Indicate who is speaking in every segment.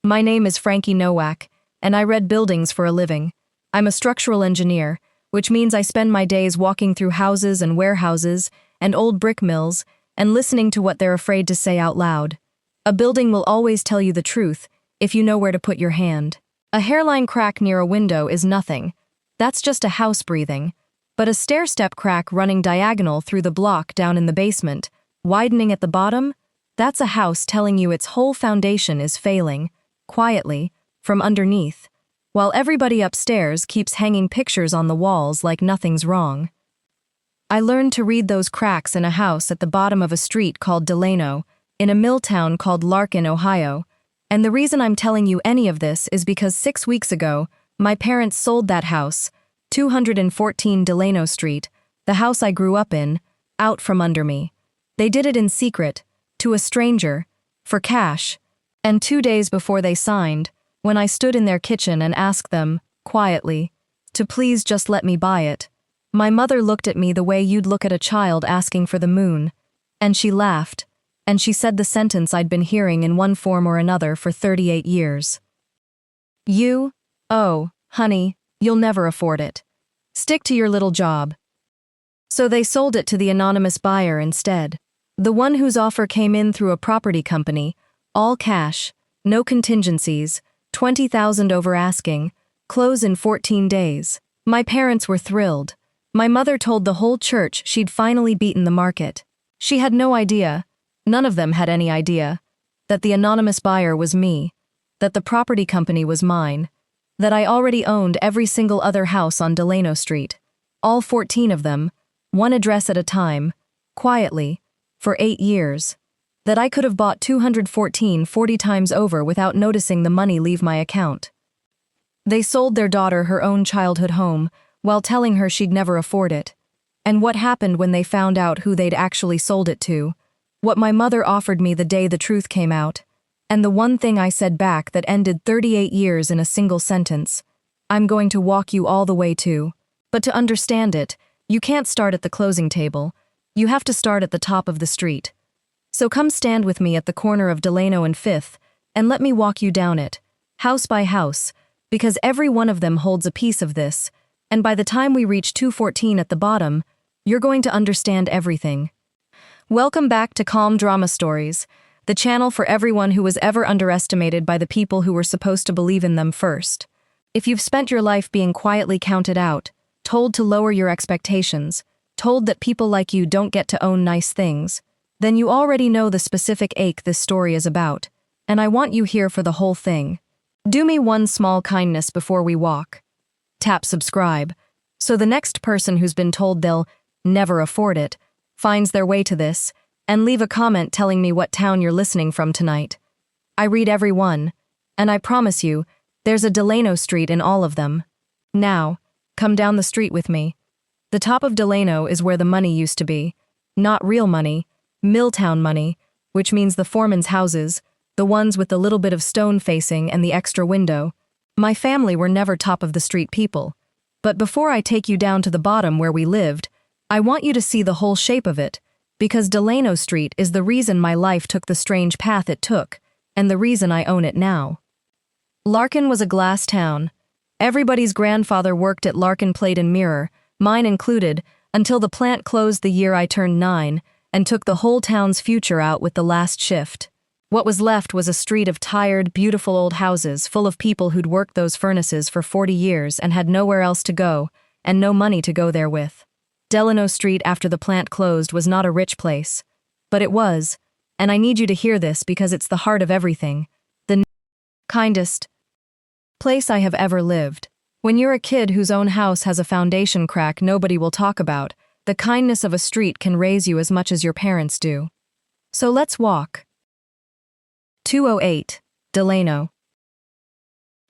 Speaker 1: My name is Frankie Nowak, and I read buildings for a living. I'm a structural engineer, which means I spend my days walking through houses and warehouses and old brick mills and listening to what they're afraid to say out loud. A building will always tell you the truth if you know where to put your hand. A hairline crack near a window is nothing. That's just a house breathing. But a stair-step crack running diagonal through the block down in the basement, widening at the bottom, that's a house telling you its whole foundation is failing, quietly, from underneath, while everybody upstairs keeps hanging pictures on the walls like nothing's wrong. I learned to read those cracks in a house at the bottom of a street called Delano, in a mill town called Larkin, Ohio, and the reason I'm telling you any of this is because 6 weeks ago, my parents sold that house, 214 Delano Street, the house I grew up in, out from under me. They did it in secret, to a stranger, for cash, and 2 days before they signed, when I stood in their kitchen and asked them, quietly, to please just let me buy it, my mother looked at me the way you'd look at a child asking for the moon, and she laughed, and she said the sentence I'd been hearing in one form or another for 38 years. Oh, honey, you'll never afford it. Stick to your little job. So they sold it to the anonymous buyer instead. The one whose offer came in through a property company, all cash, no contingencies, $20,000 over asking, close in 14 days. My parents were thrilled. My mother told the whole church she'd finally beaten the market. She had no idea, none of them had any idea, that the anonymous buyer was me, that the property company was mine, that I already owned every single other house on Delano Street, all 14 of them, one address at a time, quietly, for 8 years, that I could have bought 214 40 times over without noticing the money leave my account. They sold their daughter her own childhood home while telling her she'd never afford it. And what happened when they found out who they'd actually sold it to, what my mother offered me the day the truth came out, and the one thing I said back that ended 38 years in a single sentence, I'm going to walk you all the way to. But to understand it, you can't start at the closing table, you have to start at the top of the street. So come stand with me at the corner of Delano and 5th, and let me walk you down it, house by house, because every one of them holds a piece of this, and by the time we reach 214 at the bottom, you're going to understand everything. Welcome back to Calm Drama Stories, the channel for everyone who was ever underestimated by the people who were supposed to believe in them first. If you've spent your life being quietly counted out, told to lower your expectations, told that people like you don't get to own nice things, then you already know the specific ache this story is about, and I want you here for the whole thing. Do me one small kindness before we walk. Tap subscribe, so the next person who's been told they'll never afford it finds their way to this, and leave a comment telling me what town you're listening from tonight. I read every one, and I promise you, there's a Delano Street in all of them. Now, come down the street with me. The top of Delano is where the money used to be. Not real money, Milltown money, which means the foreman's houses, the ones with the little bit of stone facing and the extra window. My family were never top-of-the-street people. But before I take you down to the bottom where we lived, I want you to see the whole shape of it, because Delano Street is the reason my life took the strange path it took, and the reason I own it now. Larkin was a glass town. Everybody's grandfather worked at Larkin Plate and Mirror, mine included, until the plant closed the year I turned 9, and took the whole town's future out with the last shift. What was left was a street of tired, beautiful old houses full of people who'd worked those furnaces for 40 years and had nowhere else to go, and no money to go there with. Delano Street after the plant closed was not a rich place, but it was, and I need you to hear this because it's the heart of everything, the kindest place I have ever lived. When you're a kid whose own house has a foundation crack nobody will talk about, the kindness of a street can raise you as much as your parents do. So let's walk. 208, Delano.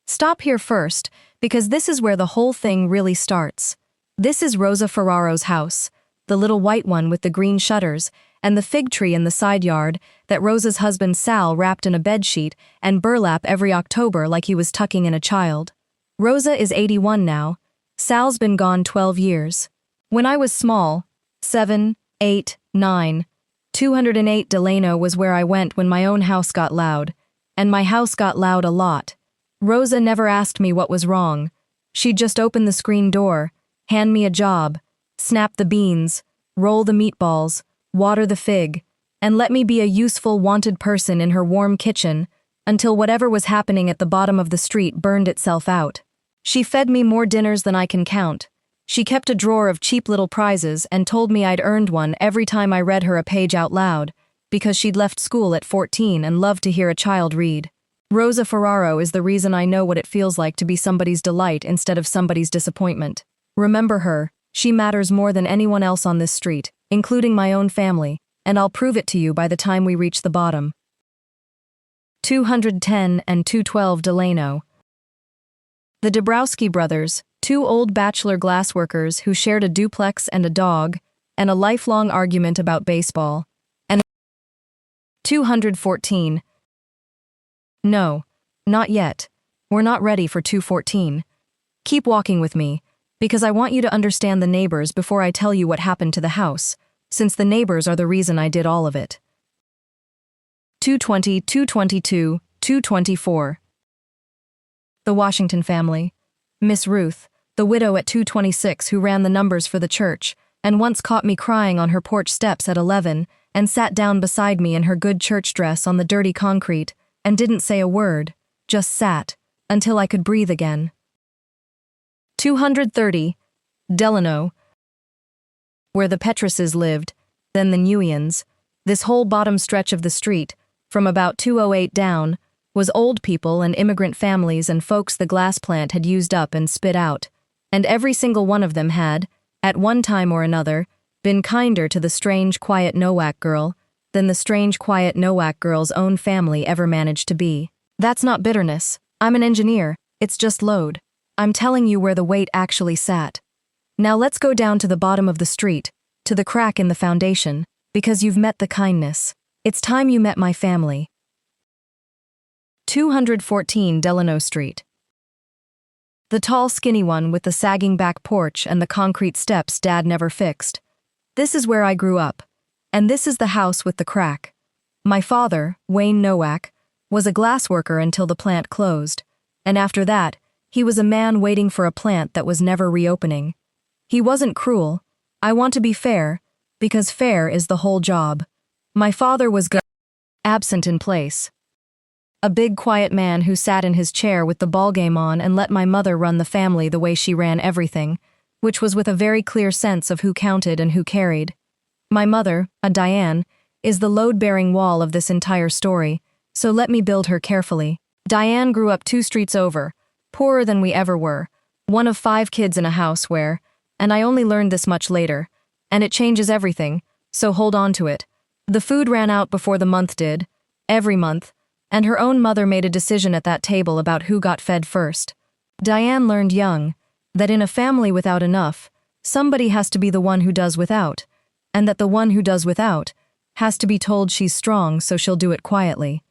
Speaker 1: Stop here first, because this is where the whole thing really starts. This is Rosa Ferraro's house, the little white one with the green shutters, and the fig tree in the side yard that Rosa's husband Sal wrapped in a bedsheet and burlap every October like he was tucking in a child. Rosa is 81 now. Sal's been gone 12 years. When I was small, 7, 8, 9, 208 Delano was where I went when my own house got loud, and my house got loud a lot. Rosa never asked me what was wrong. She'd just open the screen door, hand me a job, snap the beans, roll the meatballs, water the fig, and let me be a useful, wanted person in her warm kitchen until whatever was happening at the bottom of the street burned itself out. She fed me more dinners than I can count. She kept a drawer of cheap little prizes and told me I'd earned one every time I read her a page out loud, because she'd left school at 14 and loved to hear a child read. Rosa Ferraro is the reason I know what it feels like to be somebody's delight instead of somebody's disappointment. Remember her, she matters more than anyone else on this street, including my own family, and I'll prove it to you by the time we reach the bottom. 210 and 212 Delano. The Dabrowski brothers, two old bachelor glassworkers who shared a duplex and a dog, and a lifelong argument about baseball. And 214. No, not yet. We're not ready for 214. Keep walking with me, because I want you to understand the neighbors before I tell you what happened to the house, since the neighbors are the reason I did all of it. 220, 222, 224. The Washington family. Miss Ruth, the widow at 226 who ran the numbers for the church, and once caught me crying on her porch steps at 11, and sat down beside me in her good church dress on the dirty concrete, and didn't say a word, just sat, until I could breathe again. 230. Delano. Where the Petruses lived, then the Nguyen's, this whole bottom stretch of the street, from about 208 down, was old people and immigrant families and folks the glass plant had used up and spit out, and every single one of them had, at one time or another, been kinder to the strange, quiet Nowak girl than the strange, quiet Nowak girl's own family ever managed to be. That's not bitterness. I'm an engineer. It's just load. I'm telling you where the weight actually sat. Now let's go down to the bottom of the street, to the crack in the foundation, because you've met the kindness. It's time you met my family. 214 Delano Street. The tall, skinny one with the sagging back porch and the concrete steps Dad never fixed. This is where I grew up. And this is the house with the crack. My father, Wayne Nowak, was a glassworker until the plant closed, and after that, he was a man waiting for a plant that was never reopening. He wasn't cruel. I want to be fair, because fair is the whole job. My father was absent in place. A big, quiet man who sat in his chair with the ballgame on and let my mother run the family the way she ran everything, which was with a very clear sense of who counted and who carried. My mother, a Diane, is the load-bearing wall of this entire story, so let me build her carefully. Diane grew up 2 streets over, poorer than we ever were, one of 5 kids in a house where, and I only learned this much later, and it changes everything, so hold on to it. The food ran out before the month did, every month, and her own mother made a decision at that table about who got fed first. Diane learned young that in a family without enough, somebody has to be the one who does without, and that the one who does without has to be told she's strong so she'll do it quietly.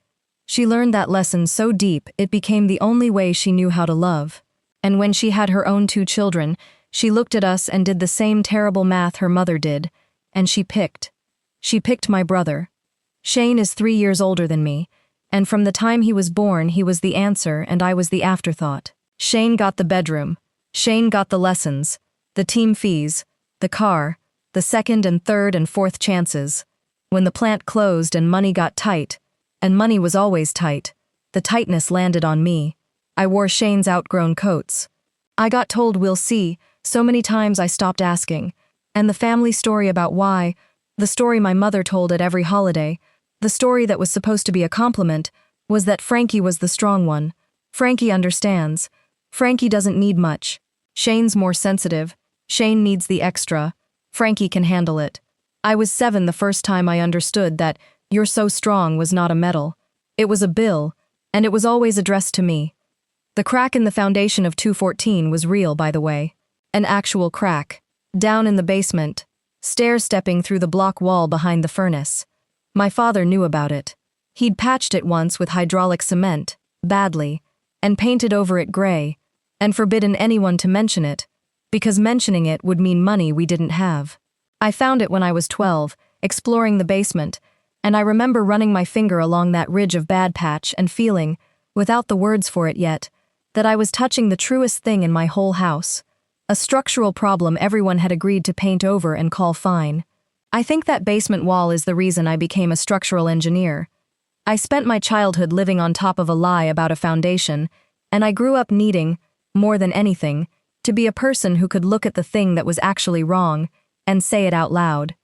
Speaker 1: She learned that lesson so deep it became the only way she knew how to love. And when she had her own 2 children, she looked at us and did the same terrible math her mother did, and she picked. She picked my brother. Shane is 3 years older than me, and from the time he was born he was the answer and I was the afterthought. Shane got the bedroom. Shane got the lessons, the team fees, the car, the 2nd and 3rd and 4th chances. When the plant closed and money got tight, and money was always tight, the tightness landed on me. I wore Shane's outgrown coats. I got told we'll see so many times I stopped asking, and the family story about why, the story my mother told at every holiday, the story that was supposed to be a compliment, was that Frankie was the strong one. Frankie understands. Frankie doesn't need much. Shane's more sensitive. Shane needs the extra. Frankie can handle it. I was 7 the first time I understood that "you're so strong" was not a medal. It was a bill, and it was always addressed to me. The crack in the foundation of 214 was real, by the way. An actual crack. Down in the basement. Stair-stepping through the block wall behind the furnace. My father knew about it. He'd patched it once with hydraulic cement, badly, and painted over it gray, and forbidden anyone to mention it, because mentioning it would mean money we didn't have. I found it when I was 12, exploring the basement, And I remember running my finger along that ridge of bad patch and feeling, without the words for it yet, that I was touching the truest thing in my whole house. A structural problem everyone had agreed to paint over and call fine. I think that basement wall is the reason I became a structural engineer. I spent my childhood living on top of a lie about a foundation, and I grew up needing, more than anything, to be a person who could look at the thing that was actually wrong and say it out loud.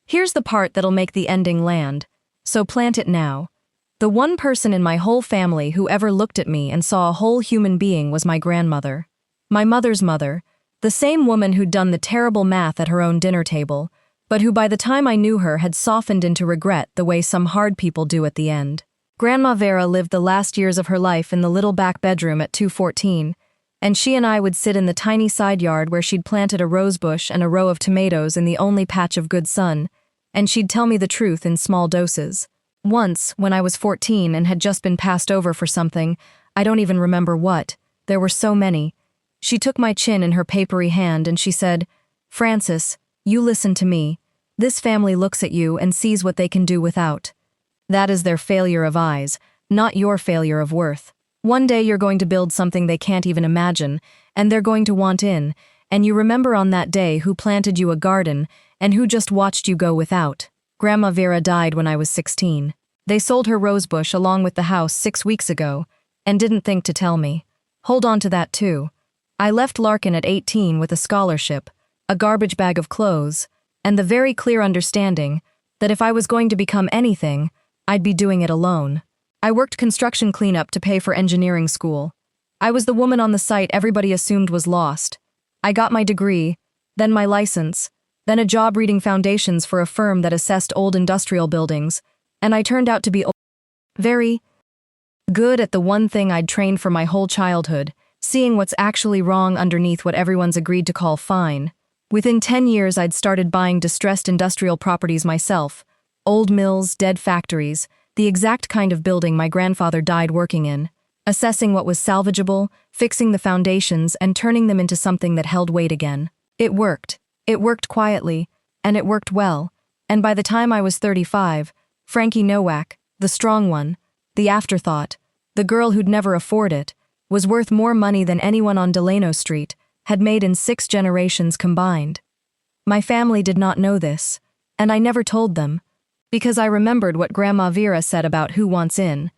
Speaker 1: Here's the part that'll make the ending land, so plant it now. The one person in my whole family who ever looked at me and saw a whole human being was my grandmother. My mother's mother, the same woman who'd done the terrible math at her own dinner table, but who by the time I knew her had softened into regret the way some hard people do at the end. Grandma Vera lived the last years of her life in the little back bedroom at 214, and she and I would sit in the tiny side yard where she'd planted a rose bush and a row of tomatoes in the only patch of good sun, and she'd tell me the truth in small doses. Once, when I was 14 and had just been passed over for something, I don't even remember what, there were so many, she took my chin in her papery hand and she said, "Francis, you listen to me. This family looks at you and sees what they can do without. That is their failure of eyes, not your failure of worth. One day you're going to build something they can't even imagine, and they're going to want in, and you remember on that day who planted you a garden and who just watched you go without." Grandma Vera died when I was 16. They sold her rosebush along with the house 6 weeks ago, and didn't think to tell me. Hold on to that too. I left Larkin at 18 with a scholarship, a garbage bag of clothes, and the very clear understanding that if I was going to become anything, I'd be doing it alone. I worked construction cleanup to pay for engineering school. I was the woman on the site everybody assumed was lost. I got my degree, then my license, then a job reading foundations for a firm that assessed old industrial buildings, and I turned out to be very good at the one thing I'd trained for my whole childhood, seeing what's actually wrong underneath what everyone's agreed to call fine. Within 10 years I'd started buying distressed industrial properties myself, old mills, dead factories, the exact kind of building my grandfather died working in, assessing what was salvageable, fixing the foundations, and turning them into something that held weight again. It worked. It worked quietly, and it worked well, and by the time I was 35, Frankie Nowak, the strong one, the afterthought, the girl who'd never afford it, was worth more money than anyone on Delano Street had made in 6 generations combined. My family did not know this, and I never told them, because I remembered what Grandma Vera said about who wants in.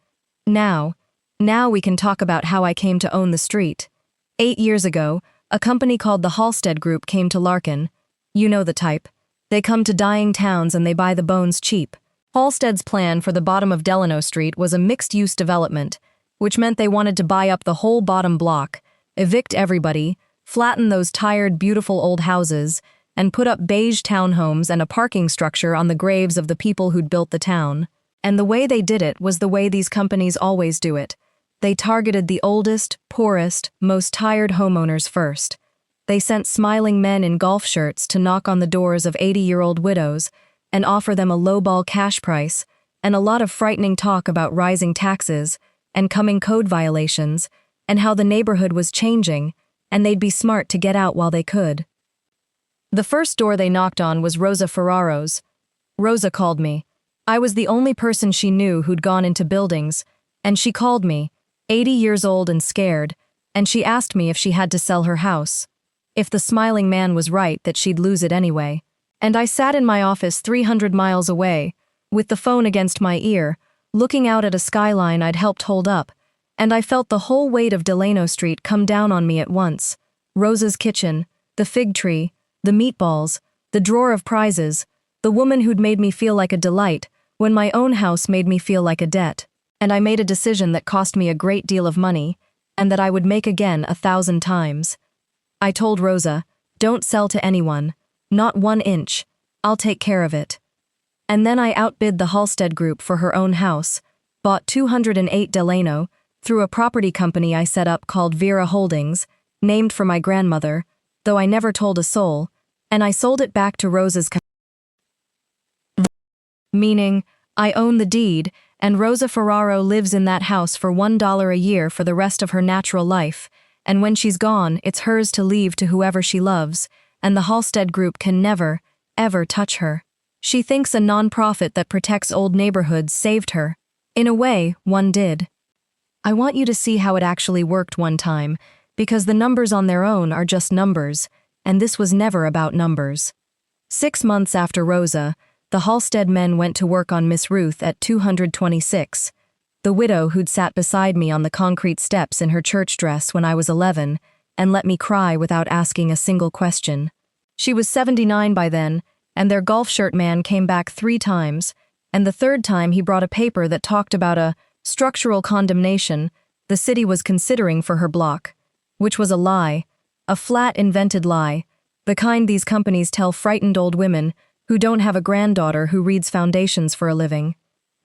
Speaker 1: Now we can talk about how I came to own the street. 8 years ago, a company called the Halstead Group came to Larkin. You know the type. They come to dying towns and they buy the bones cheap. Halstead's plan for the bottom of Delano Street was a mixed-use development, which meant they wanted to buy up the whole bottom block, evict everybody, flatten those tired, beautiful old houses, and put up beige townhomes and a parking structure on the graves of the people who'd built the town. And the way they did it was the way these companies always do it. They targeted the oldest, poorest, most tired homeowners first. They sent smiling men in golf shirts to knock on the doors of 80-year-old widows and offer them a lowball cash price and a lot of frightening talk about rising taxes and coming code violations and how the neighborhood was changing and they'd be smart to get out while they could. The first door they knocked on was Rosa Ferraro's. Rosa called me. I was the only person she knew who'd gone into buildings, and she called me, 80 years old and scared, and she asked me if she had to sell her house. If the smiling man was right that she'd lose it anyway. And I sat in my office 300 miles away, with the phone against my ear, looking out at a skyline I'd helped hold up, and I felt the whole weight of Delano Street come down on me at once. Rosa's kitchen, the fig tree, the meatballs, the drawer of prizes, the woman who'd made me feel like a delight when my own house made me feel like a debt. And I made a decision that cost me a great deal of money, and that I would make again 1,000 times. I told Rosa, "Don't sell to anyone, not 1 inch, I'll take care of it." And then I outbid the Halstead Group for her own house, bought 208 Delano, through a property company I set up called Vera Holdings, named for my grandmother, though I never told a soul, and I sold it back to Rosa's meaning, I own the deed, and Rosa Ferraro lives in that house for $1 a year for the rest of her natural life, and when she's gone, it's hers to leave to whoever she loves, and the Halstead Group can never, ever touch her. She thinks a nonprofit that protects old neighborhoods saved her. In a way, one did. I want you to see how it actually worked one time, because the numbers on their own are just numbers, and this was never about numbers. 6 months after Rosa, the Halstead men went to work on Miss Ruth at 226, the widow who'd sat beside me on the concrete steps in her church dress when I was 11, and let me cry without asking a single question. She was 79 by then, and their golf shirt man came back 3 times, and the 3rd time he brought a paper that talked about a structural condemnation the city was considering for her block, which was a lie, a flat invented lie, the kind these companies tell frightened old women who don't have a granddaughter who reads foundations for a living.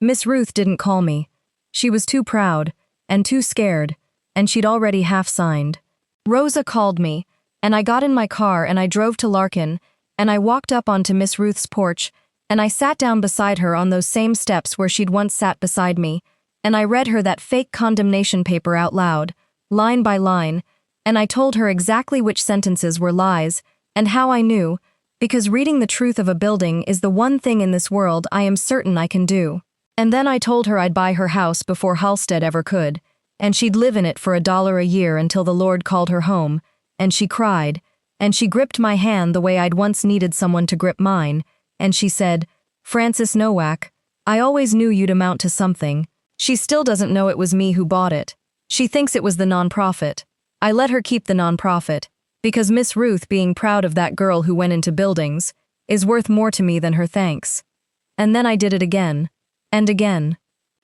Speaker 1: Miss Ruth didn't call me. She was too proud, and too scared, and she'd already half signed. Rosa called me, and I got in my car and I drove to Larkin, and I walked up onto Miss Ruth's porch, and I sat down beside her on those same steps where she'd once sat beside me, and I read her that fake condemnation paper out loud, line by line, and I told her exactly which sentences were lies, and how I knew, because reading the truth of a building is the one thing in this world I am certain I can do. And then I told her I'd buy her house before Halstead ever could, and she'd live in it for $1 a year until the Lord called her home, and she cried, and she gripped my hand the way I'd once needed someone to grip mine, and she said, "Francis Nowak, I always knew you'd amount to something." She still doesn't know it was me who bought it. She thinks it was the nonprofit. I let her keep the nonprofit, because Miss Ruth, being proud of that girl who went into buildings, is worth more to me than her thanks. And then I did it again. And again.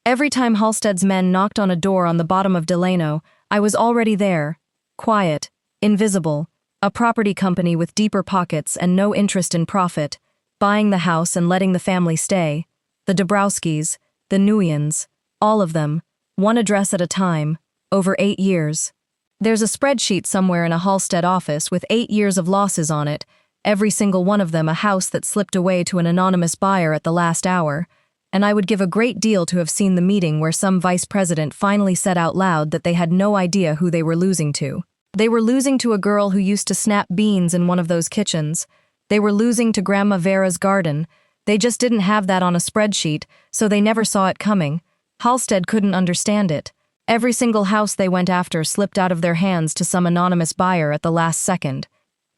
Speaker 1: Every time Halstead's men knocked on a door on the bottom of Delano, I was already there. Quiet, invisible, a property company with deeper pockets and no interest in profit, buying the house and letting the family stay. The Dabrowskis, the Nguyen's, all of them, one address at a time, over 8 years. There's a spreadsheet somewhere in a Halstead office with 8 years of losses on it, every single one of them a house that slipped away to an anonymous buyer at the last hour, and I would give a great deal to have seen the meeting where some vice president finally said out loud that they had no idea who they were losing to. They were losing to a girl who used to snap beans in one of those kitchens. They were losing to Grandma Vera's garden. They just didn't have that on a spreadsheet, so they never saw it coming. Halstead couldn't understand it. Every single house they went after slipped out of their hands to some anonymous buyer at the last second.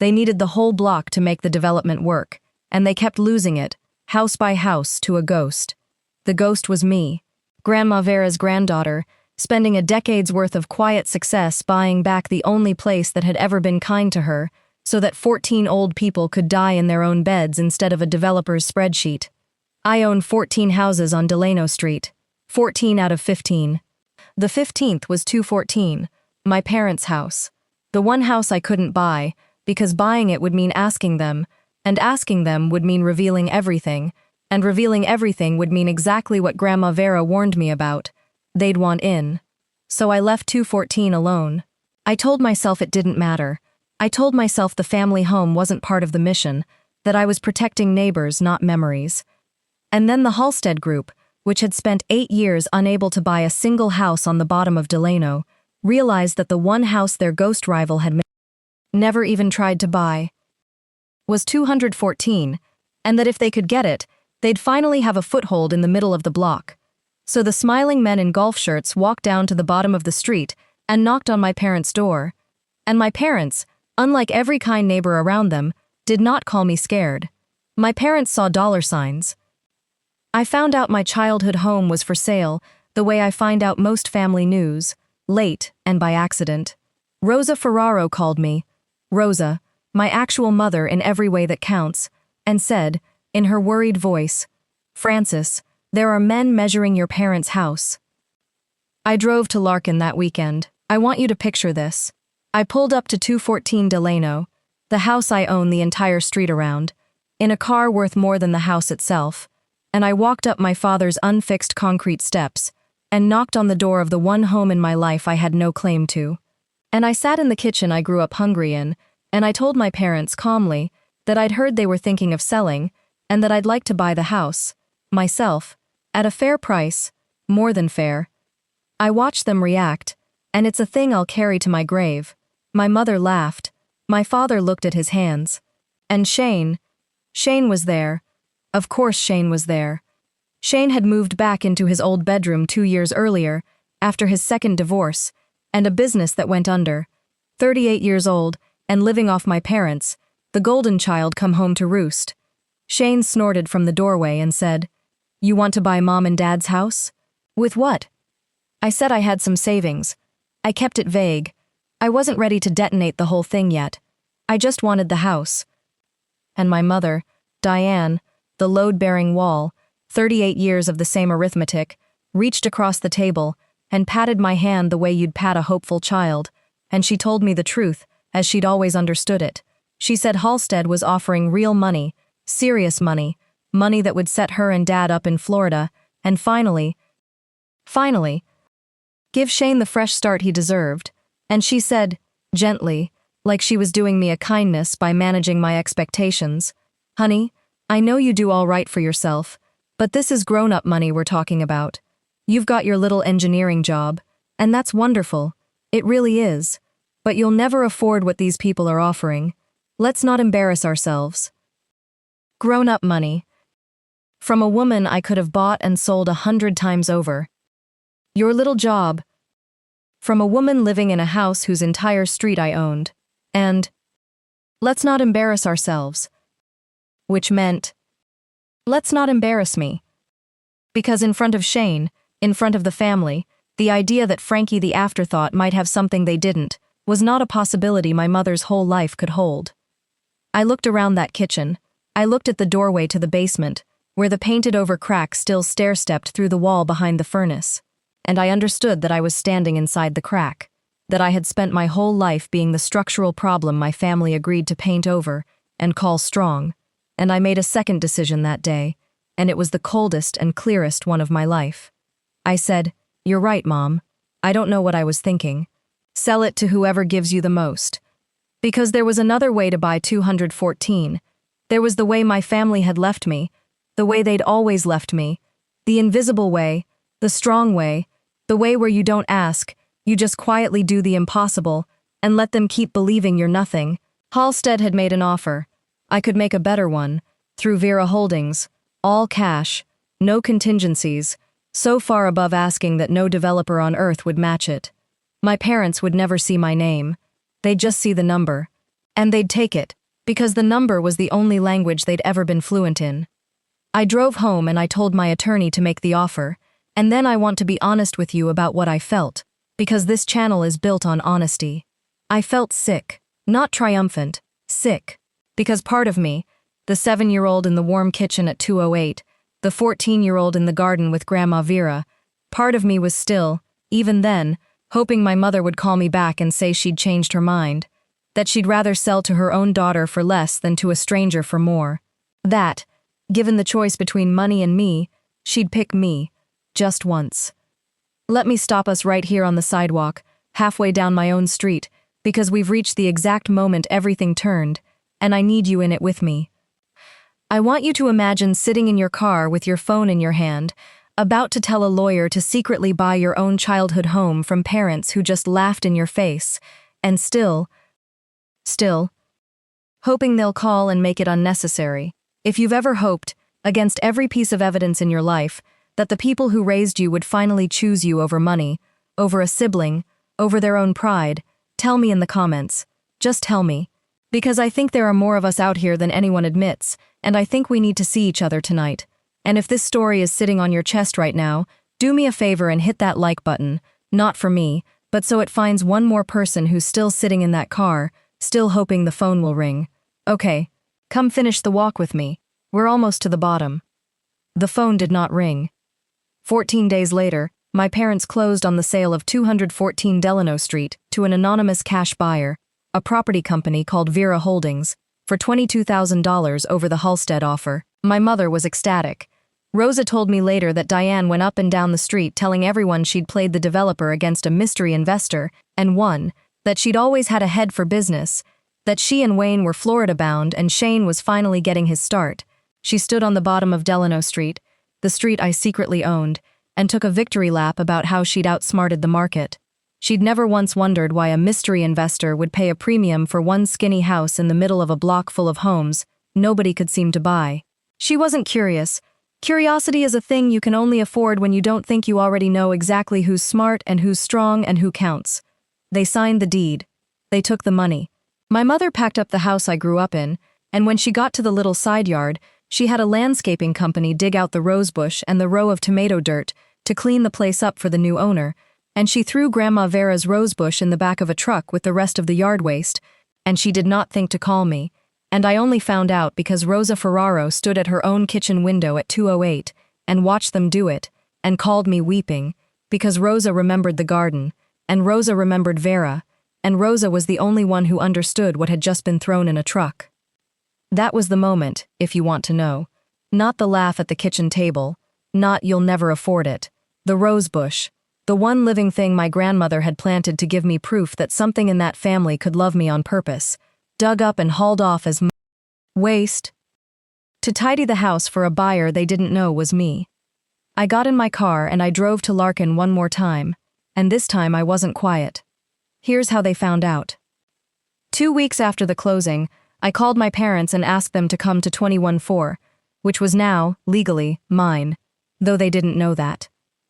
Speaker 1: They needed the whole block to make the development work, and they kept losing it, house by house, to a ghost. The ghost was me, Grandma Vera's granddaughter, spending a decade's worth of quiet success buying back the only place that had ever been kind to her, so that 14 old people could die in their own beds instead of a developer's spreadsheet. I own 14 houses on Delano Street, 14 out of 15. The 15th was 214, my parents' house. The one house I couldn't buy, because buying it would mean asking them, and asking them would mean revealing everything, and revealing everything would mean exactly what Grandma Vera warned me about. They'd want in. So I left 214 alone. I told myself it didn't matter. I told myself the family home wasn't part of the mission, that I was protecting neighbors, not memories. And then the Halstead Group, which had spent 8 years unable to buy a single house on the bottom of Delano, realized that the one house their ghost rival had never even tried to buy was 214, and that if they could get it, they'd finally have a foothold in the middle of the block. So the smiling men in golf shirts walked down to the bottom of the street and knocked on my parents' door. And my parents, unlike every kind neighbor around them, did not call me scared. My parents saw dollar signs. I found out my childhood home was for sale the way I find out most family news, late and by accident. Rosa Ferraro called me, Rosa, my actual mother in every way that counts, and said, in her worried voice, "Francis, there are men measuring your parents' house." I drove to Larkin that weekend. I want you to picture this. I pulled up to 214 Delano, the house I own the entire street around, in a car worth more than the house itself, and I walked up my father's unfixed concrete steps and knocked on the door of the one home in my life I had no claim to. And I sat in the kitchen I grew up hungry in, and I told my parents calmly that I'd heard they were thinking of selling and that I'd like to buy the house, myself, at a fair price, more than fair. I watched them react, and it's a thing I'll carry to my grave. My mother laughed. My father looked at his hands. And Shane was there. Of course Shane was there. Shane had moved back into his old bedroom 2 years earlier, after his second divorce, and a business that went under. 38 years old, and living off my parents, the golden child come home to roost. Shane snorted from the doorway and said, "You want to buy Mom and Dad's house?" "With what?" I said I had some savings. I kept it vague. I wasn't ready to detonate the whole thing yet. I just wanted the house. And my mother, Diane, the load-bearing wall, 38 years of the same arithmetic, reached across the table and patted my hand the way you'd pat a hopeful child, and she told me the truth, as she'd always understood it. She said Halstead was offering real money, serious money, money that would set her and Dad up in Florida, and finally, give Shane the fresh start he deserved. And she said, gently, like she was doing me a kindness by managing my expectations, "Honey, I know you do all right for yourself, but this is grown-up money we're talking about. You've got your little engineering job, and that's wonderful. It really is. But you'll never afford what these people are offering. Let's not embarrass ourselves." Grown-up money. From a woman I could have bought and sold 100 times over. Your little job. From a woman living in a house whose entire street I owned. And let's not embarrass ourselves. Which meant, let's not embarrass me. Because in front of Shane, in front of the family, the idea that Frankie the afterthought might have something they didn't was not a possibility my mother's whole life could hold. I looked around that kitchen. I looked at the doorway to the basement, where the painted-over crack still stair-stepped through the wall behind the furnace, and I understood that I was standing inside the crack, that I had spent my whole life being the structural problem my family agreed to paint over and call strong, and I made a second decision that day, and it was the coldest and clearest one of my life. I said, "You're right, Mom. I don't know what I was thinking. Sell it to whoever gives you the most." Because there was another way to buy 214. There was the way my family had left me, the way they'd always left me, the invisible way, the strong way, the way where you don't ask, you just quietly do the impossible, and let them keep believing you're nothing. Halstead had made an offer. I could make a better one, through Vera Holdings, all cash, no contingencies, so far above asking that no developer on earth would match it. My parents would never see my name. They'd just see the number. And they'd take it, because the number was the only language they'd ever been fluent in. I drove home and I told my attorney to make the offer, and then I want to be honest with you about what I felt, because this channel is built on honesty. I felt sick, not triumphant, sick, because part of me, the 7-year-old in the warm kitchen at 2:08, the 14-year-old in the garden with Grandma Vera, part of me was still, even then, hoping my mother would call me back and say she'd changed her mind, that she'd rather sell to her own daughter for less than to a stranger for more. That, given the choice between money and me, she'd pick me, just once. Let me stop us right here on the sidewalk, halfway down my own street, because we've reached the exact moment everything turned, and I need you in it with me. I want you to imagine sitting in your car with your phone in your hand, about to tell a lawyer to secretly buy your own childhood home from parents who just laughed in your face, and still, hoping they'll call and make it unnecessary. If you've ever hoped, against every piece of evidence in your life, that the people who raised you would finally choose you over money, over a sibling, over their own pride, tell me in the comments. Just tell me. Because I think there are more of us out here than anyone admits, and I think we need to see each other tonight. And if this story is sitting on your chest right now, do me a favor and hit that like button, not for me, but so it finds one more person who's still sitting in that car, still hoping the phone will ring. Okay, come finish the walk with me. We're almost to the bottom. The phone did not ring. 14 days later, my parents closed on the sale of 214 Delano Street to an anonymous cash buyer, a property company called Vera Holdings, for $22,000 over the Halstead offer. My mother was ecstatic. Rosa told me later that Diane went up and down the street telling everyone she'd played the developer against a mystery investor and won, that she'd always had a head for business, that she and Wayne were Florida-bound and Shane was finally getting his start. She stood on the bottom of Delano Street, the street I secretly owned, and took a victory lap about how she'd outsmarted the market. She'd never once wondered why a mystery investor would pay a premium for one skinny house in the middle of a block full of homes nobody could seem to buy. She wasn't curious. Curiosity is a thing you can only afford when you don't think you already know exactly who's smart and who's strong and who counts. They signed the deed. They took the money. My mother packed up the house I grew up in, and when she got to the little side yard, she had a landscaping company dig out the rosebush and the row of tomato dirt to clean the place up for the new owner, and she threw Grandma Vera's rosebush in the back of a truck with the rest of the yard waste, and she did not think to call me, and I only found out because Rosa Ferraro stood at her own kitchen window at 2:08 and watched them do it, and called me weeping, because Rosa remembered the garden, and Rosa remembered Vera, and Rosa was the only one who understood what had just been thrown in a truck. That was the moment, if you want to know. Not the laugh at the kitchen table, not "you'll never afford it." The rose bush, the one living thing my grandmother had planted to give me proof that something in that family could love me on purpose, dug up and hauled off as waste. To tidy the house for a buyer they didn't know was me. I got in my car and I drove to Larkin one more time, and this time I wasn't quiet. Here's how they found out. 2 weeks after the closing, I called my parents and asked them to come to 21-4, which was now, legally, mine, though they didn't know that.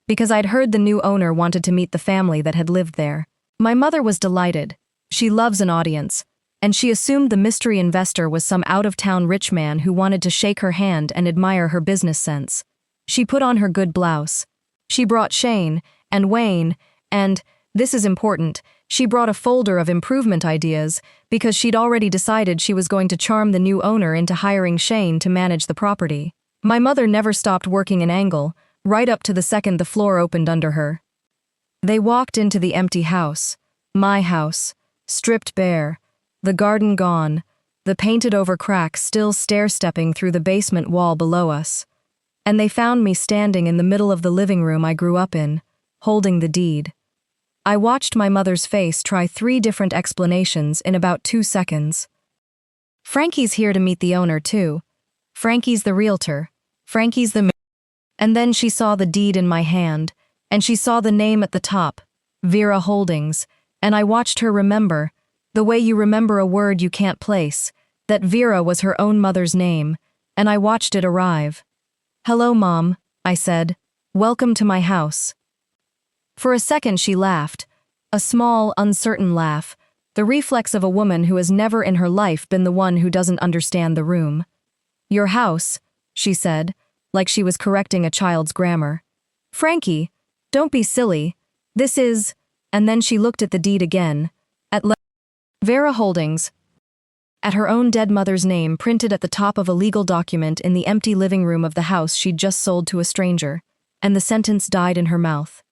Speaker 1: Because I'd heard the new owner wanted to meet the family that had lived there. My mother was delighted. She loves an audience, and she assumed the mystery investor was some out-of-town rich man who wanted to shake her hand and admire her business sense. She put on her good blouse. She brought Shane and Wayne, and, this is important, she brought a folder of improvement ideas because she'd already decided she was going to charm the new owner into hiring Shane to manage the property. My mother never stopped working an angle, right up to the second the floor opened under her. They walked into the empty house, my house, stripped bare, the garden gone, the painted-over cracks still stair-stepping through the basement wall below us. And they found me standing in the middle of the living room I grew up in, holding the deed. I watched my mother's face try 3 different explanations in about 2 seconds. Frankie's here to meet the owner, too. Frankie's the realtor. Frankie's the... And then she saw the deed in my hand, and she saw the name at the top, Vera Holdings, and I watched her remember, the way you remember a word you can't place, that Vera was her own mother's name, and I watched it arrive. "Hello, Mom," I said. "Welcome to my house." For a second she laughed, a small, uncertain laugh, the reflex of a woman who has never in her life been the one who doesn't understand the room. "Your house," she said, like she was correcting a child's grammar. "Frankie, don't be silly. This is..." And then she looked at the deed again. Vera Holdings. At her own dead mother's name printed at the top of a legal document in the empty living room of the house she'd just sold to a stranger, and the sentence died in her mouth.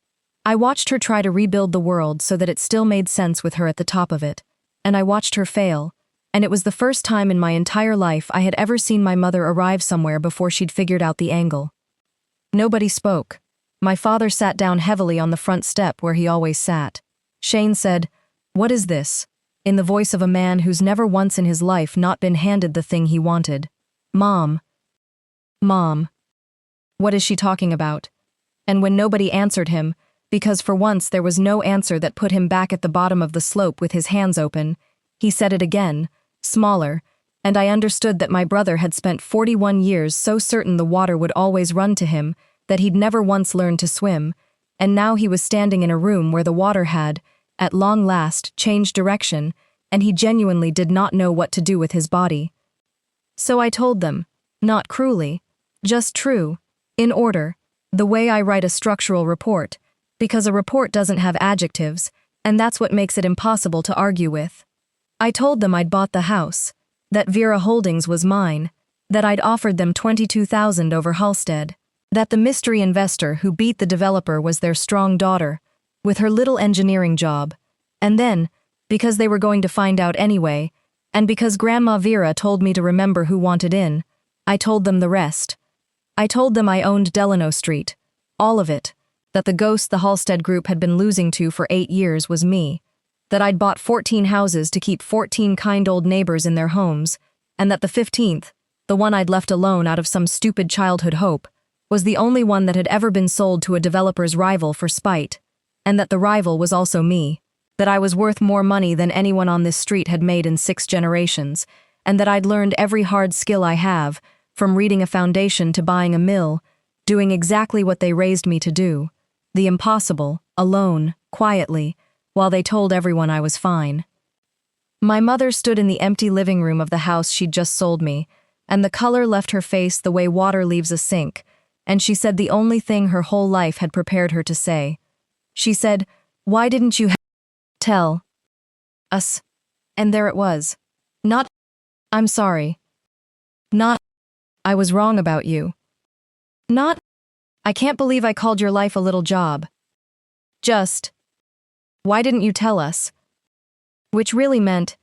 Speaker 1: I watched her try to rebuild the world so that it still made sense with her at the top of it, and I watched her fail, and it was the first time in my entire life I had ever seen my mother arrive somewhere before she'd figured out the angle. Nobody spoke. My father sat down heavily on the front step where he always sat. Shane said, "What is this?" in the voice of a man who's never once in his life not been handed the thing he wanted. Mom. What is she talking about?" And when nobody answered him, because for once there was no answer that put him back at the bottom of the slope with his hands open, he said it again, smaller, and I understood that my brother had spent 41 years so certain the water would always run to him that he'd never once learned to swim, and now he was standing in a room where the water had, at long last, changed direction, and he genuinely did not know what to do with his body. So I told them, not cruelly, just true, in order, the way I write a structural report, because a report doesn't have adjectives, and that's what makes it impossible to argue with. I told them I'd bought the house, that Vera Holdings was mine, that I'd offered them $22,000 over Halstead, that the mystery investor who beat the developer was their strong daughter, with her little engineering job, and then, because they were going to find out anyway, and because Grandma Vera told me to remember who wanted in, I told them the rest. I told them I owned Delano Street, all of it, that the ghost the Halstead Group had been losing to for 8 years was me, that I'd bought 14 houses to keep 14 kind old neighbors in their homes, and that the 15th, the one I'd left alone out of some stupid childhood hope, was the only one that had ever been sold to a developer's rival for spite, and that the rival was also me, that I was worth more money than anyone on this street had made in 6 generations, and that I'd learned every hard skill I have, from reading a foundation to buying a mill, doing exactly what they raised me to do. The impossible, alone, quietly, while they told everyone I was fine. My mother stood in the empty living room of the house she'd just sold me, and the color left her face the way water leaves a sink, and she said the only thing her whole life had prepared her to say. She said, "Why didn't you tell us?" And there it was. Not, "I'm sorry." Not, "I was wrong about you." Not, "I can't believe I called your life a little job." Just, "Why didn't you tell us?" Which really meant,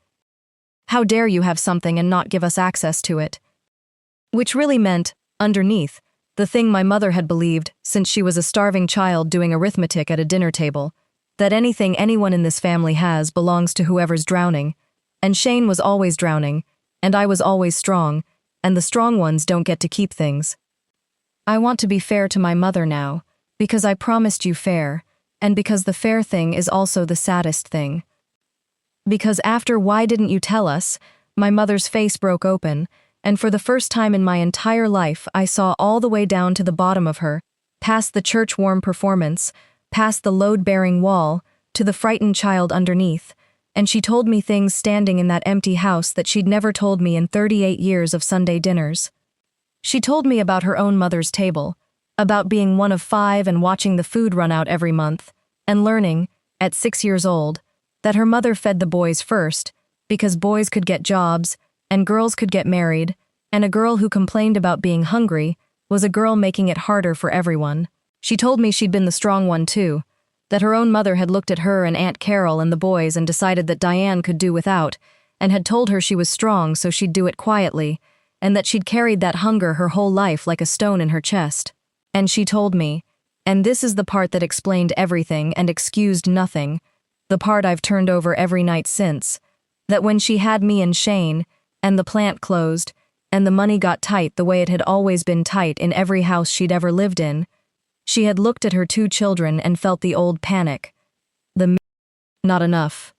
Speaker 1: "How dare you have something and not give us access to it?" Which really meant, underneath, the thing my mother had believed since she was a starving child doing arithmetic at a dinner table, that anything anyone in this family has belongs to whoever's drowning, and Shane was always drowning, and I was always strong, and the strong ones don't get to keep things. I want to be fair to my mother now, because I promised you fair, and because the fair thing is also the saddest thing. Because after "Why didn't you tell us?" my mother's face broke open, and for the first time in my entire life I saw all the way down to the bottom of her, past the church-warm performance, past the load-bearing wall, to the frightened child underneath, and she told me things standing in that empty house that she'd never told me in 38 years of Sunday dinners. She told me about her own mother's table, about being one of 5 and watching the food run out every month, and learning, at 6 years old, that her mother fed the boys first, because boys could get jobs, and girls could get married, and a girl who complained about being hungry was a girl making it harder for everyone. She told me she'd been the strong one too, that her own mother had looked at her and Aunt Carol and the boys and decided that Diane could do without, and had told her she was strong so she'd do it quietly, and that she'd carried that hunger her whole life like a stone in her chest. And she told me, and this is the part that explained everything and excused nothing, the part I've turned over every night since, that when she had me and Shane, and the plant closed, and the money got tight the way it had always been tight in every house she'd ever lived in, she had looked at her 2 children and felt the old panic. Not enough.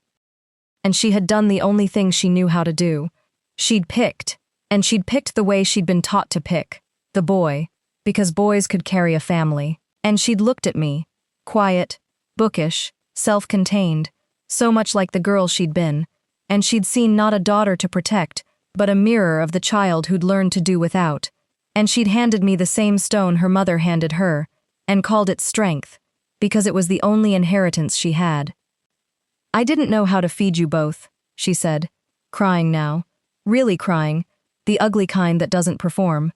Speaker 1: And she had done the only thing she knew how to do. She'd picked the way she'd been taught to pick, the boy, because boys could carry a family. And she'd looked at me, quiet, bookish, self-contained, so much like the girl she'd been, and she'd seen not a daughter to protect, but a mirror of the child who'd learned to do without. And she'd handed me the same stone her mother handed her, and called it strength, because it was the only inheritance she had. "I didn't know how to feed you both," she said, crying now, really crying, the ugly kind that doesn't perform.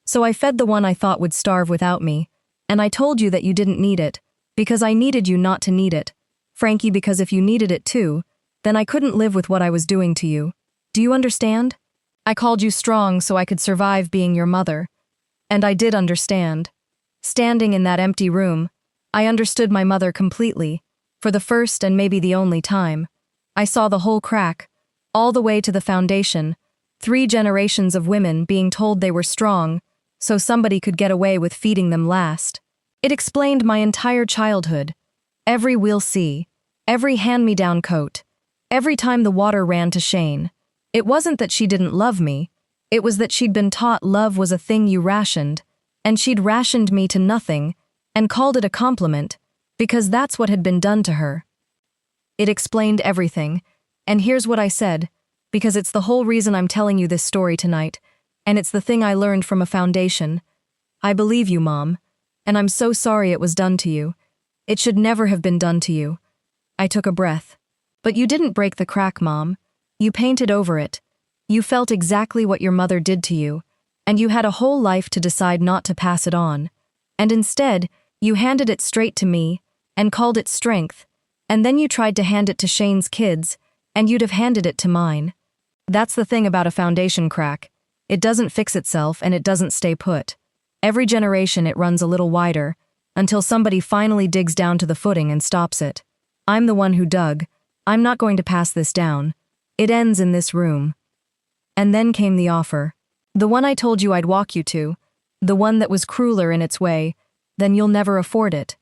Speaker 1: "So I fed the one I thought would starve without me, and I told you that you didn't need it, because I needed you not to need it, Frankie, because if you needed it too, then I couldn't live with what I was doing to you. Do you understand? I called you strong so I could survive being your mother. And I did understand. Standing in that empty room, I understood my mother completely, for the first and maybe the only time. I saw the whole crack, all the way to the foundation, 3 generations of women being told they were strong, so somebody could get away with feeding them last. It explained my entire childhood, every "we'll see," every hand-me-down coat, every time the water ran to Shane. It wasn't that she didn't love me, it was that she'd been taught love was a thing you rationed, and she'd rationed me to nothing, and called it a compliment, because that's what had been done to her. It explained everything, and here's what I said, because it's the whole reason I'm telling you this story tonight, and it's the thing I learned from a foundation. I believe you, Mom, and I'm so sorry it was done to you. It should never have been done to you. I took a breath. But you didn't break the crack, Mom. You painted over it. You felt exactly what your mother did to you, and you had a whole life to decide not to pass it on. And instead, you handed it straight to me, and called it strength, and then you tried to hand it to Shane's kids, and you'd have handed it to mine. That's the thing about a foundation crack. It doesn't fix itself and it doesn't stay put. Every generation it runs a little wider, until somebody finally digs down to the footing and stops it. I'm the one who dug. I'm not going to pass this down. It ends in this room. And then came the offer. The one I told you I'd walk you to. The one that was crueler in its way. Then you'll never afford it.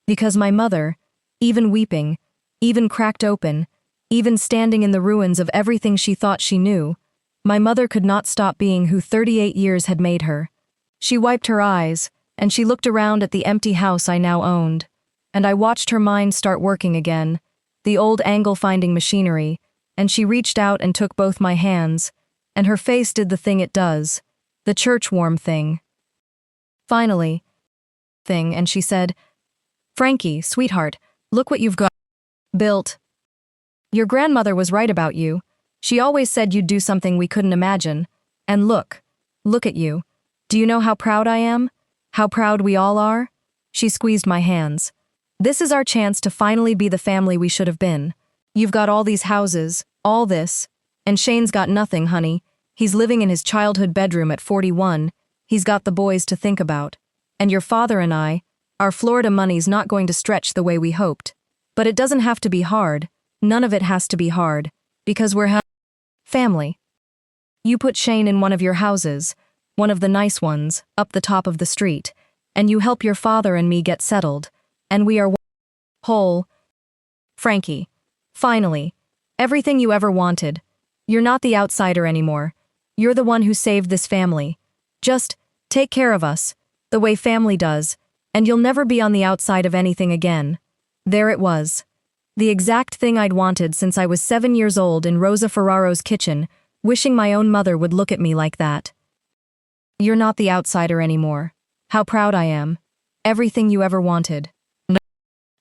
Speaker 1: Because my mother, even weeping, even cracked open, even standing in the ruins of everything she thought she knew, My mother could not stop being who 38 years had made her. She wiped her eyes, and she looked around at the empty house I now owned. And I watched her mind start working again, the old angle-finding machinery, and she reached out and took both my hands, and her face did the thing it does, the church-warm thing. Finally, and she said, "Frankie, sweetheart, look what you've got built. Your grandmother was right about you. She always said you'd do something we couldn't imagine. And look at you. Do you know how proud I am? How proud we all are?" She squeezed my hands. "This is our chance to finally be the family we should have been. You've got all these houses, all this, and Shane's got nothing, honey. He's living in his childhood bedroom at 41. He's got the boys to think about. And your father and I, our Florida money's not going to stretch the way we hoped. But it doesn't have to be hard. None of it has to be hard. Because we're family. You put Shane in one of your houses, one of the nice ones, up the top of the street, and you help your father and me get settled, and we are whole. Frankie, finally, everything you ever wanted. You're not the outsider anymore. You're the one who saved this family. Just take care of us, the way family does, and you'll never be on the outside of anything again." There it was. The exact thing I'd wanted since I was 7 years old in Rosa Ferraro's kitchen, wishing my own mother would look at me like that. "You're not the outsider anymore. How proud I am. Everything you ever wanted."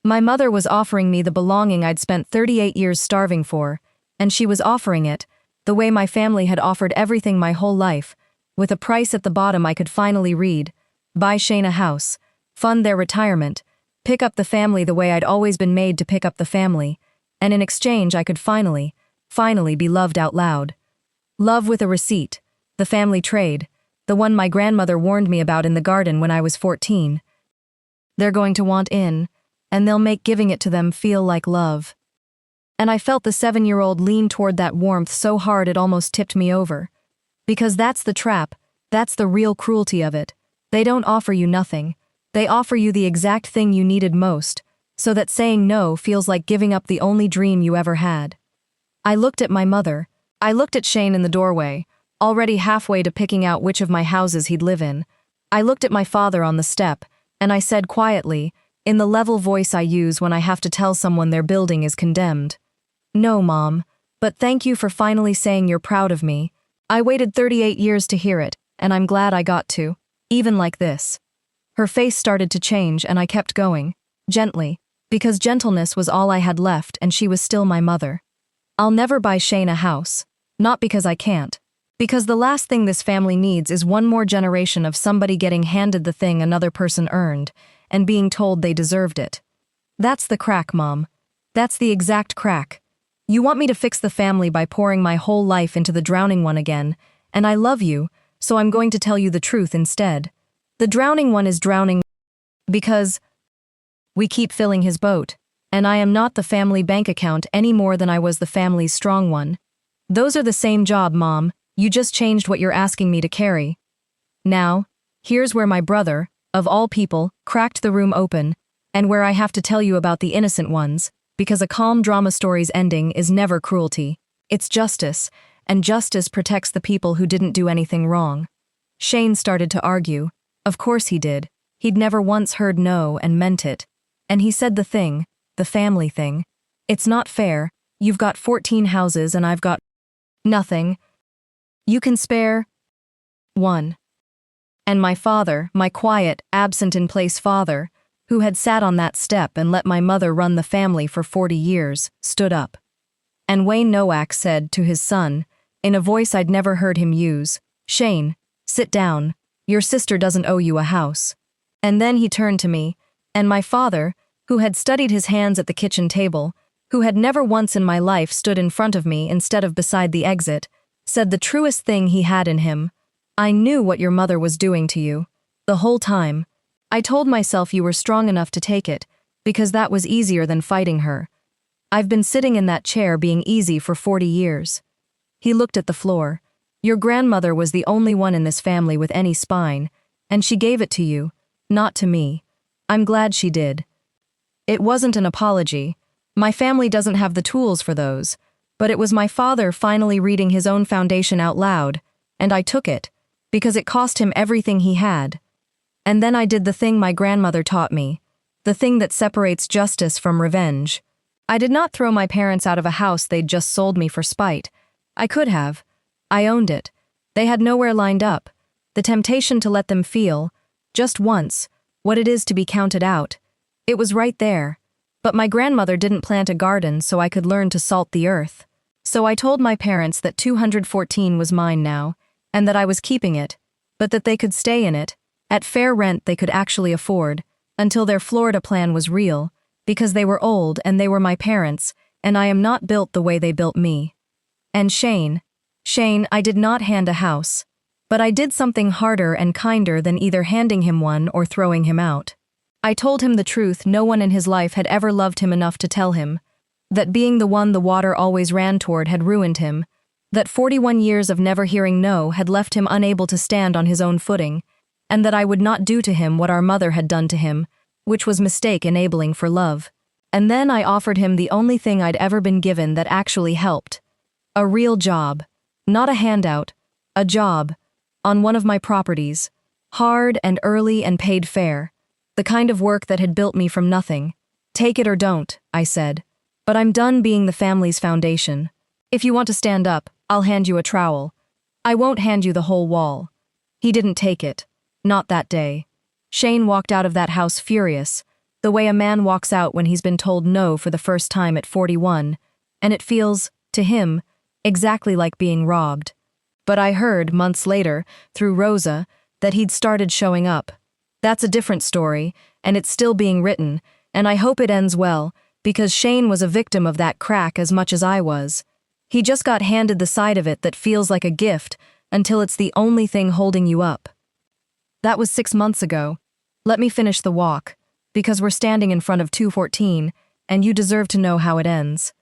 Speaker 1: My mother was offering me the belonging I'd spent 38 years starving for, and she was offering it, the way my family had offered everything my whole life, with a price at the bottom I could finally read: buy Shane a house, fund their retirement, pick up the family the way I'd always been made to pick up the family, and in exchange I could finally be loved out loud. Love with a receipt, the family trade, the one my grandmother warned me about in the garden when I was 14. They're going to want in, and they'll make giving it to them feel like love. And I felt the 7-year-old lean toward that warmth so hard it almost tipped me over. Because that's the trap, that's the real cruelty of it. They don't offer you nothing. They offer you the exact thing you needed most, so that saying no feels like giving up the only dream you ever had. I looked at my mother. I looked at Shane in the doorway, already halfway to picking out which of my houses he'd live in. I looked at my father on the step, and I said quietly, in the level voice I use when I have to tell someone their building is condemned, "No, Mom, but thank you for finally saying you're proud of me. I waited 38 years to hear it, and I'm glad I got to, even like this." Her face started to change and I kept going, gently, because gentleness was all I had left and she was still my mother. "I'll never buy Shane a house. Not because I can't. Because the last thing this family needs is one more generation of somebody getting handed the thing another person earned and being told they deserved it. That's the crack, Mom. That's the exact crack. You want me to fix the family by pouring my whole life into the drowning one again, and I love you, so I'm going to tell you the truth instead. The drowning one is drowning because we keep filling his boat, and I am not the family bank account any more than I was the family's strong one. Those are the same job, Mom. You just changed what you're asking me to carry." Now, here's where my brother, of all people, cracked the room open, and where I have to tell you about the innocent ones, because a calm drama story's ending is never cruelty. It's justice, and justice protects the people who didn't do anything wrong. Shane started to argue. Of course he did. He'd never once heard no and meant it. And he said the family thing. "It's not fair. You've got 14 houses and I've got nothing. You can spare one." And my father, my quiet, absent-in-place father, who had sat on that step and let my mother run the family for 40 years, stood up. And Wayne Nowak said to his son, in a voice I'd never heard him use, "Shane, sit down. Your sister doesn't owe you a house." And then he turned to me, and my father, who had studied his hands at the kitchen table, who had never once in my life stood in front of me instead of beside the exit, said the truest thing he had in him. "I knew what your mother was doing to you. The whole time. I told myself you were strong enough to take it, because that was easier than fighting her. I've been sitting in that chair being easy for 40 years. He looked at the floor. "Your grandmother was the only one in this family with any spine, and she gave it to you, not to me. I'm glad she did. It wasn't an apology. My family doesn't have the tools for those. But it was my father finally reading his own foundation out loud, and I took it, because it cost him everything he had. And then I did the thing my grandmother taught me, the thing that separates justice from revenge. I did not throw my parents out of a house they'd just sold me for spite. I could have. I owned it. They had nowhere lined up. The temptation to let them feel, just once, what it is to be counted out. It was right there. But my grandmother didn't plant a garden so I could learn to salt the earth. So I told my parents that 214 was mine now, and that I was keeping it, but that they could stay in it, at fair rent they could actually afford, until their Florida plan was real, because they were old and they were my parents, and I am not built the way they built me. And Shane, I did not hand a house. But I did something harder and kinder than either handing him one or throwing him out. I told him the truth no one in his life had ever loved him enough to tell him, that being the one the water always ran toward had ruined him, that 41 years of never hearing no had left him unable to stand on his own footing, and that I would not do to him what our mother had done to him, which was mistake enabling for love. And then I offered him the only thing I'd ever been given that actually helped. A real job. Not a handout. A job. On one of my properties. Hard and early and paid fair. The kind of work that had built me from nothing. Take it or don't, I said. But I'm done being the family's foundation. If you want to stand up, I'll hand you a trowel. I won't hand you the whole wall. He didn't take it. Not that day. Shane walked out of that house furious, the way a man walks out when he's been told no for the first time at 41, and it feels, to him, exactly like being robbed. But I heard, months later, through Rosa, that he'd started showing up. That's a different story, and it's still being written, and I hope it ends well, because Shane was a victim of that crack as much as I was. He just got handed the side of it that feels like a gift until it's the only thing holding you up. That was 6 months ago. Let me finish the walk, because we're standing in front of 214, and you deserve to know how it ends.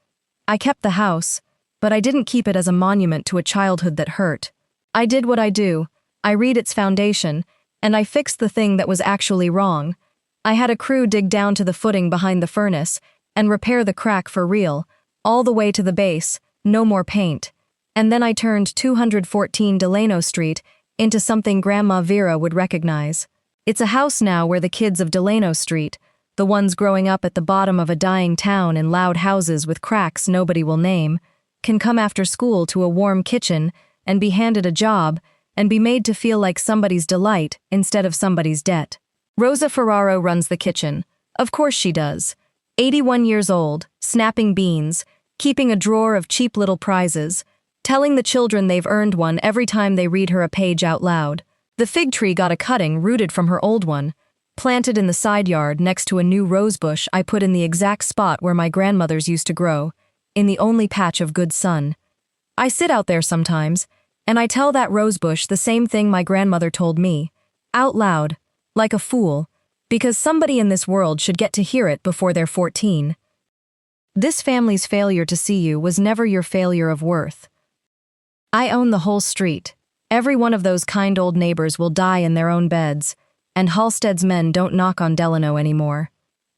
Speaker 1: I kept the house, but I didn't keep it as a monument to a childhood that hurt. I did what I do. I read its foundation, and I fixed the thing that was actually wrong. I had a crew dig down to the footing behind the furnace and repair the crack for real, all the way to the base, no more paint. And then I turned 214 Delano Street into something Grandma Vera would recognize. It's a house now where the kids of Delano Street, the ones growing up at the bottom of a dying town in loud houses with cracks nobody will name, can come after school to a warm kitchen and be handed a job and be made to feel like somebody's delight instead of somebody's debt. Rosa Ferraro runs the kitchen. Of course she does. 81 years old, snapping beans, keeping a drawer of cheap little prizes, telling the children they've earned one every time they read her a page out loud. The fig tree got a cutting rooted from her old one, planted in the side yard next to a new rose bush I put in the exact spot where my grandmother's used to grow, in the only patch of good sun. I sit out there sometimes, and I tell that rose bush the same thing my grandmother told me, out loud, like a fool, because somebody in this world should get to hear it before they're 14. This family's failure to see you was never your failure of worth. I own the whole street. Every one of those kind old neighbors will die in their own beds, and Halstead's men don't knock on Delano anymore.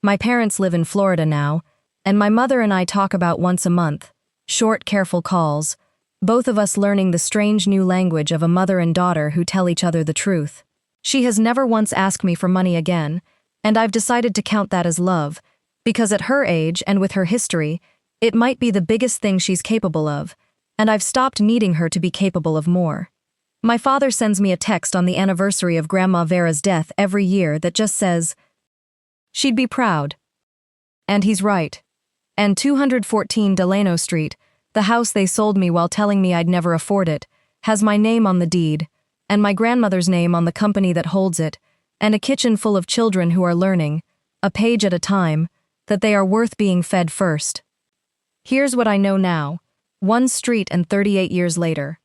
Speaker 1: My parents live in Florida now, and my mother and I talk about once a month, short, careful calls, both of us learning the strange new language of a mother and daughter who tell each other the truth. She has never once asked me for money again, and I've decided to count that as love, because at her age and with her history, it might be the biggest thing she's capable of, and I've stopped needing her to be capable of more. My father sends me a text on the anniversary of Grandma Vera's death every year that just says, "She'd be proud." And he's right. And 214 Delano Street, the house they sold me while telling me I'd never afford it, has my name on the deed, and my grandmother's name on the company that holds it, and a kitchen full of children who are learning, a page at a time, that they are worth being fed first. Here's what I know now, 1 street and 38 years later.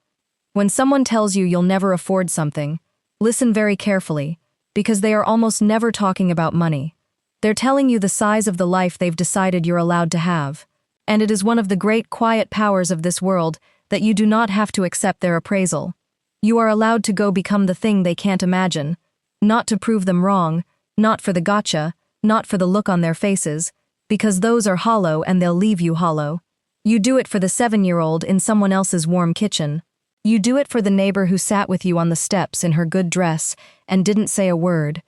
Speaker 1: When someone tells you you'll never afford something, listen very carefully, because they are almost never talking about money. They're telling you the size of the life they've decided you're allowed to have, and it is one of the great quiet powers of this world that you do not have to accept their appraisal. You are allowed to go become the thing they can't imagine, not to prove them wrong, not for the gotcha, not for the look on their faces, because those are hollow and they'll leave you hollow. You do it for the 7-year-old in someone else's warm kitchen. You do it for the neighbor who sat with you on the steps in her good dress and didn't say a word.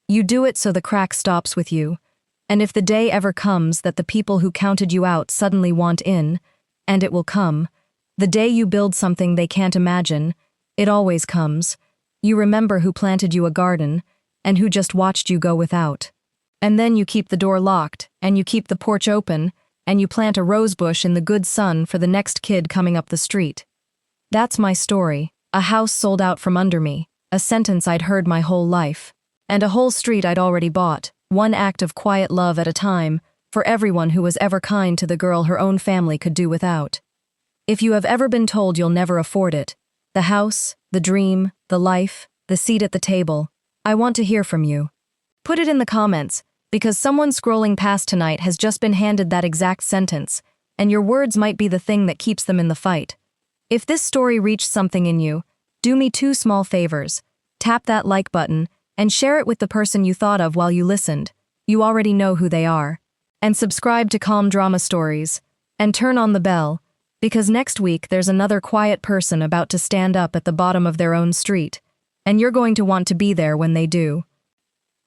Speaker 1: You do it so the crack stops with you. And if the day ever comes that the people who counted you out suddenly want in, and it will come, the day you build something they can't imagine, it always comes. You remember who planted you a garden and who just watched you go without. And then you keep the door locked, and you keep the porch open, and you plant a rosebush in the good sun for the next kid coming up the street. That's my story. A house sold out from under me, a sentence I'd heard my whole life, and a whole street I'd already bought, one act of quiet love at a time, for everyone who was ever kind to the girl her own family could do without. If you have ever been told you'll never afford it, the house, the dream, the life, the seat at the table, I want to hear from you. Put it in the comments, because someone scrolling past tonight has just been handed that exact sentence, and your words might be the thing that keeps them in the fight. If this story reached something in you, do me 2 small favors. Tap that like button and share it with the person you thought of while you listened. You already know who they are. And subscribe to Calm Drama Stories. And turn on the bell, because next week there's another quiet person about to stand up at the bottom of their own street, and you're going to want to be there when they do.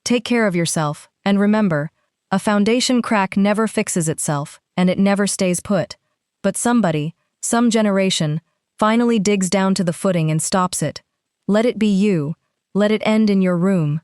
Speaker 1: Take care of yourself, and remember, a foundation crack never fixes itself, and it never stays put. But somebody, some generation, finally digs down to the footing and stops it. Let it be you. Let it end in your room.